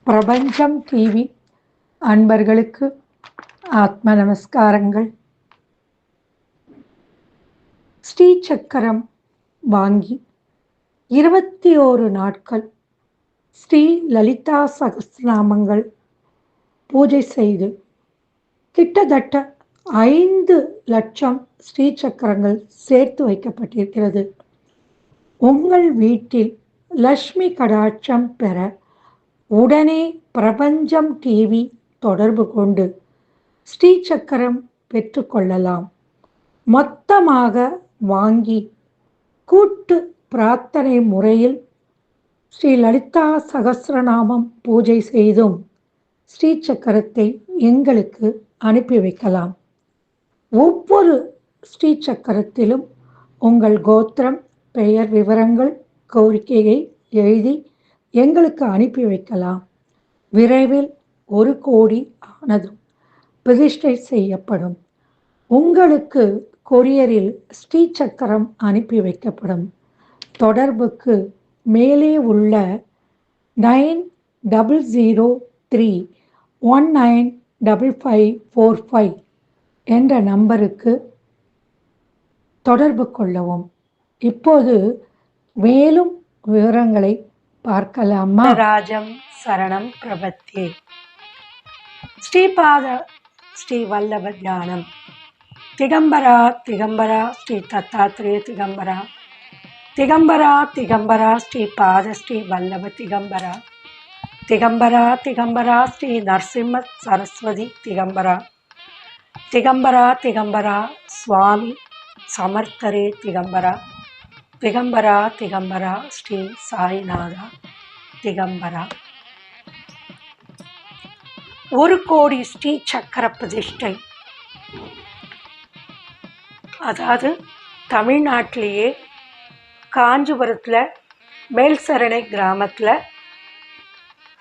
பிரபஞ்சம் டிவி அன்பர்களுக்கு ஆத்ம நமஸ்காரங்கள். ஸ்ரீ சக்கரம் வாங்கி 21 நாட்கள் ஸ்ரீ லலிதா சகஸ்ரநாமங்கள் பூஜை செய்து கிட்டத்தட்ட 5 லட்சம் ஸ்ரீ சக்கரங்கள் சேர்த்து வைக்கப்பட்டிருக்கிறது. உங்கள் வீட்டில் லக்ஷ்மி கடாட்சம் பெற உடனே பிரபஞ்சம் டிவி தொடர்பு கொண்டு ஸ்ரீ சக்கரம் பெற்றுக்கொள்ளலாம். மொத்தமாக வாங்கி கூட்டு பிரார்த்தனை முறையில் ஸ்ரீ லலிதா சகஸ்ரநாமம் பூஜை செய்தும் ஸ்ரீ சக்கரத்தை எங்களுக்கு அனுப்பி வைக்கலாம். ஒவ்வொரு ஸ்ரீ சக்கரத்திலும் உங்கள் கோத்திரம், பெயர் விவரங்கள், கோரிக்கையை எழுதி எங்களுக்கு அனுப்பி வைக்கலாம். விரைவில் 1 கோடி ஆனதும் பிரதிஷ்டை செய்யப்படும். உங்களுக்கு கொரியரில் ஸ்ரீ சக்கரம் அனுப்பி வைக்கப்படும். தொடர்புக்கு மேலே உள்ள 9003195545 என்ற நம்பருக்கு தொடர்பு கொள்ளவும். இப்போது மேலும் விவரங்களை பார்க்கலாமா? ராஜம் சரணம் பிரபத்தியே. ஸ்ரீபாத ஸ்ரீ வல்லப தியானம். திகம்பரா திகம்பரா ஸ்ரீ தத்தாத்ரேய திகம்பரா. திகம்பரா திகம்பரா ஸ்ரீ பாத ஸ்ரீ வல்லப திகம்பரா. திகம்பரா திகம்பரா ஸ்ரீ நரசிம்ம சரஸ்வதி திகம்பரா. திகம்பரா திகம்பரா சுவாமி சமர்த்தரே திகம்பரா. திகம்பரா திகம்பரா ஸ்ரீ சாய்நாதா திகம்பரா. 1 கோடி ஸ்ரீ சக்கர பிரதிஷ்டை. அதாவது தமிழ்நாட்டிலேயே காஞ்சிபுரத்தில் மேல்சரணை கிராமத்தில்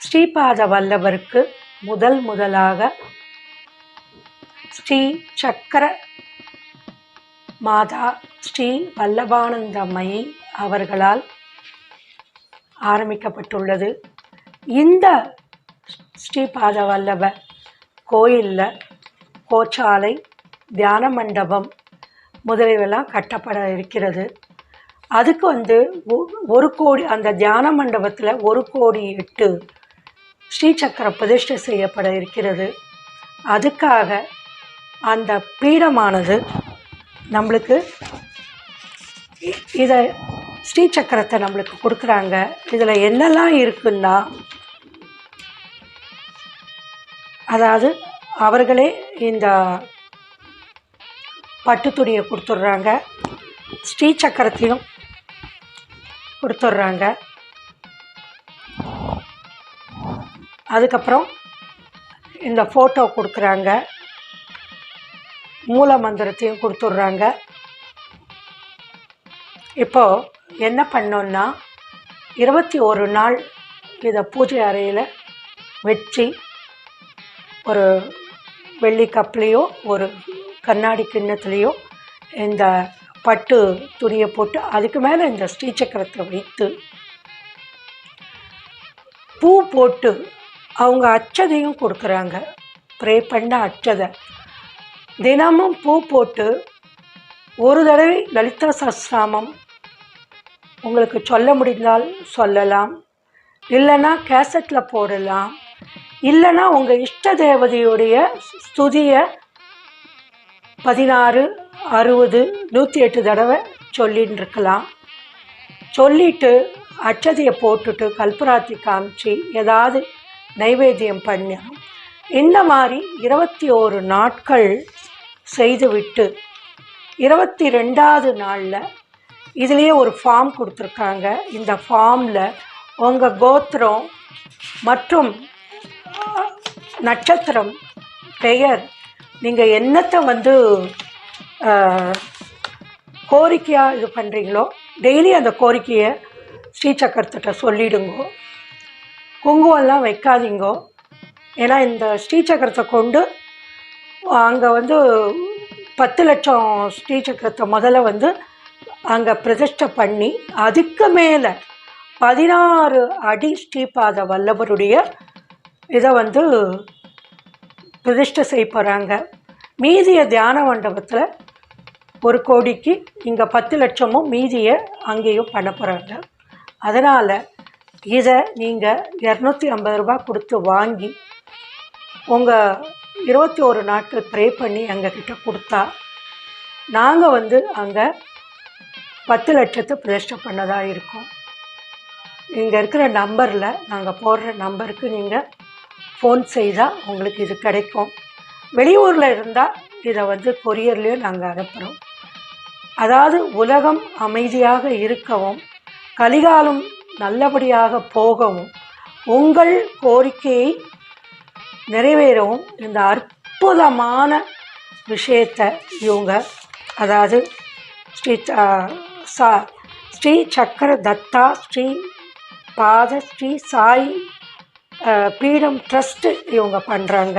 ஸ்ரீபாத வல்லபருக்கு முதலாக ஸ்ரீ சக்கர மாதா ஸ்ரீ வல்லபானந்தமயி அவர்களால் ஆரம்பிக்கப்பட்டுள்ளது. இந்த ஸ்ரீபாத வல்லப கோயிலில் கோச்சாலை, தியான மண்டபம் முதலியெல்லாம் கட்டப்பட இருக்கிறது. அதுக்கு 1 கோடி, அந்த தியான மண்டபத்தில் 1,08,00,000 ஸ்ரீ சக்கர பிரதிஷ்டை செய்யப்பட இருக்கிறது. அதுக்காக அந்த பீடமானது நம்மளுக்கு இதை ஸ்ரீ சக்கரத்தை நம்மளுக்கு கொடுக்குறாங்க. இதில் என்னெல்லாம் இருக்குன்னா, அதாவது அவர்களே இந்த பட்டு துணியை கொடுத்துட்றாங்க, ஸ்ரீ சக்கரத்தையும் கொடுத்துட்றாங்க. அதுக்கப்புறம் இந்த ஃபோட்டோ கொடுக்குறாங்க, மூல மந்திரத்தையும் கொடுத்துட்றாங்க. இப்போது என்ன பண்ணோன்னா, 21 நாள் இதை பூஜை அறையில் வச்சு ஒரு வெள்ளி கப்லேயோ ஒரு கண்ணாடி கிண்ணத்துலேயோ இந்த பட்டு துணியை போட்டு அதுக்கு மேலே இந்த ஸ்ரீ சக்கரத்தை வைத்து பூ போட்டு அவங்க அச்சதையும் கொடுக்குறாங்க. ப்ரே பண்ண அச்சதை தினமும் பூ போட்டு ஒரு தடவை லலிதா சஹஸ்ரநாமம் உங்களுக்கு சொல்ல முடிந்தால் சொல்லலாம், இல்லைன்னா கேசட்டில் போடலாம், இல்லைன்னா உங்கள் இஷ்ட தேவதையுடைய ஸ்துதியை 16, 60, 108 தடவை சொல்லின்னு இருக்கலாம். சொல்லிவிட்டு அச்சதையை போட்டுட்டு கல்பராத்தி காமிச்சு ஏதாவது நைவேத்தியம் பண்ணி இந்த மாதிரி 21 நாட்கள் செய்துவிட்டு 22வது நாளில் இதுலேயே ஒரு ஃபார்ம் கொடுத்துருக்காங்க. இந்த ஃபார்மில் உங்கள் கோத்திரம் மற்றும் நட்சத்திரம், பெயர், நீங்கள் என்னத்தை கோரிக்கையாக இது பண்ணுறீங்களோ டெய்லி அந்த கோரிக்கையை ஸ்ரீ சக்கரத்திட்ட சொல்லிடுங்கோ. குங்குமம்லாம் வைக்காதீங்கோ. ஏன்னா இந்த ஸ்ரீ சக்கரத்தை கொண்டு அங்கே 10 லட்சம் ஸ்ரீசக்கரத்தை முதல்ல வந்து அங்கே பிரதிஷ்டை பண்ணி அதுக்கு மேலே 16 அடி ஸ்ரீபாத வல்லபருடைய இதை வந்து பிரதிஷ்டை செய்ய போகிறாங்க. மீதியை தியான மண்டபத்தில் 1 கோடிக்கு இங்கே 10 லட்சமும் மீதியை அங்கேயும் பண்ண போகிறாங்க. அதனால் இதை நீங்கள் 250 ரூபா கொடுத்து வாங்கி உங்கள் 21 நாட்கள் ப்ரே பண்ணி எங்ககிட்ட கொடுத்தா நாங்கள் வந்து அங்கே 10 லட்சத்தை பிரதிஷ்டை பண்ணதாக இருக்கும். இங்கே இருக்கிற நம்பரில் நாங்கள் போடுற நம்பருக்கு நீங்கள் ஃபோன் செய்தால் உங்களுக்கு இது கிடைக்கும். வெளியூரில் இருந்தால் இதை வந்து கொரியர்லேயும் நாங்கள் அனுப்புகிறோம். அதாவது உலகம் அமைதியாக இருக்கவும் கலிகாலம் நல்லபடியாக போகவும் உங்கள் கோரிக்கையை நிறைவேறவும் இந்த அற்புதமான விஷயத்தை இவங்க அதாவது ஸ்ரீ சக்கர தத்தா ஸ்ரீ பாத ஸ்ரீ சாய் பீடம் ட்ரஸ்ட்டு இவங்க பண்ணுறாங்க.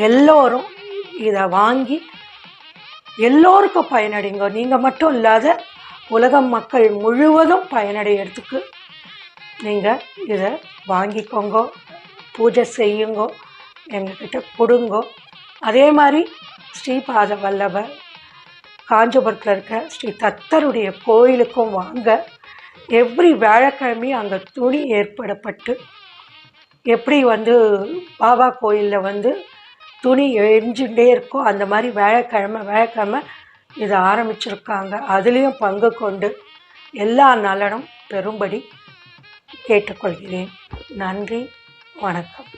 எல்லோரும் இதை வாங்கி எல்லோருக்கும் பயனடைங்க. நீங்கள் மட்டும் இல்லாத உலகம் மக்கள் முழுவதும் பயனடைகிறதுக்கு நீங்கள் இதை வாங்கிக்கோங்க, பூஜை செய்யுங்கோ, எங்ககிட்ட கொடுங்கோ. அதே மாதிரி ஸ்ரீபாத வல்லபர் காஞ்சிபுரத்தில் இருக்க ஸ்ரீ தத்தருடைய கோயிலுக்கும் வாங்க. எவ்ரி வியாழக்கிழமையும் அங்கே துணி ஏற்படப்பட்டு எப்படி வந்து பாபா கோயிலில் வந்து துணி எரிஞ்சுட்டே இருக்கும் அந்த மாதிரி வியாழக்கிழமை இதை ஆரம்பிச்சிருக்காங்க. அதுலேயும் பங்கு கொண்டு எல்லா நலனும் பெறும்படி கேட்டுக்கொள்கிறேன். நன்றி, வணக்கம்.